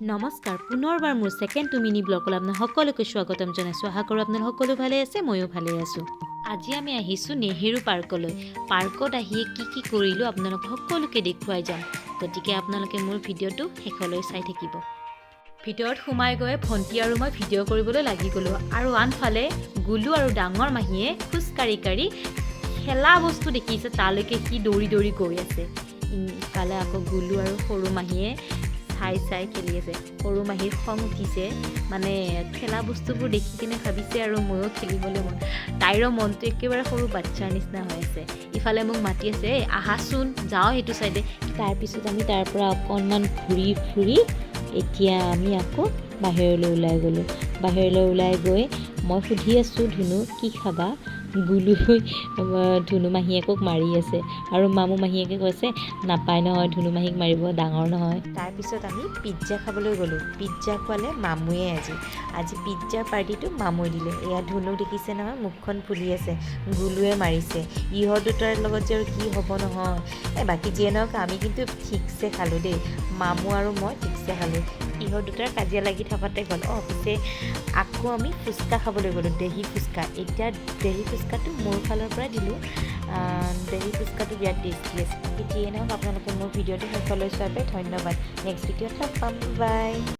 নমস্কাৰ পুনৰবাৰ মোৰ সেকেন্ড টু মিনি ব্লগলৈ আপোনাক সকলোকে স্বাগতম জনাইছোঁ। আশা কৰোঁ আপোনালোক সকলো ভালে আছে, ময়ো ভালে আছোঁ। আজি আমি আহিছোঁ নেহেৰু পাৰ্কলৈ। পাৰ্কত আহি কি কৰিলোঁ আপোনালোক সকলোকে দেখুৱাই যাম, গতিকে আপোনালোকে মোৰ ভিডিঅ'টো শেষলৈ চাই থাকিব। ভিতৰত সোমাই গৈ ভণ্টি আৰু মই ভিডিঅ' কৰিবলৈ লাগি গ'লোঁ আৰু আনফালে গুলু আৰু ডাঙৰ মাহীয়ে খোজকাঢ়ি খেলা বস্তু দেখিছে তালৈকে সি দৌৰি দৌৰি গৈ আছে। ইফালে আকৌ গুলু আৰু সৰু মাহীয়ে চাই খেলি আছে। সৰু মাহীৰ খং উঠিছে, মানে খেলা বস্তুবোৰ দেখি কিনে ভাবিছে আৰু ময়ো খেলিবলৈ মন। তাইৰো মনটো একেবাৰে সৰু বাচ্ছাৰ নিচিনা হৈ আছে। ইফালে মোক মাতি আছে, আহাচোন যাওঁ সেইটো চাইডে। তাৰপিছত আমি তাৰ পৰা অকণমান ঘূৰি ফুৰি এতিয়া আমি আকৌ বাহিৰলৈ ওলাই গ'লোঁ। বাহিৰলৈ ওলাই গৈ মই সুধি আছোঁ, ধুনু কি খাবা? গুলুই ধুনু মাহীয়েকক মাৰি আছে আৰু মামু মাহীয়েকে কৈছে নাপায় নহয়, ধুনু মাহীক মাৰিব, ডাঙৰ নহয়। তাৰপিছত আমি পিজ্জা খাবলৈ গ'লোঁ। পিজ্জা খোৱালে মামুৱে আজি পিজ্জাৰ পাৰ্টিটো মামুৱে দিলে। এয়া ধুনুক দেখিছে নহয়, মুখখন ফুলি আছে, গুলুৱে মাৰিছে। ইহঁত দুটাৰ লগত যে আৰু কি হ'ব নহয়। বাকী যিয়ে নহওক আমি কিন্তু ঠিকছে খালোঁ দেই, মামু আৰু মই ঠিকছে খালোঁ। ইহঁত দুটাৰ কাজিয়া লাগি থাকোঁতে গ'ল। পিছে আকৌ আমি ফুচকা খাবলৈ গ'লোঁ, দেহি ফুচকা। এতিয়া দেহি ফুচকাটো মোৰ ফালৰ পৰা দিলোঁ। দেহি ফুচকাটো বিৰাট টেষ্টি আছে। যিয়ে নহওক আপোনালোকে মোৰ ভিডিঅ'টো শেষলৈ চোৱাৰ বাবে ধন্যবাদ। নেক্সট ভিডিঅ'ত লগ পাম, বাই।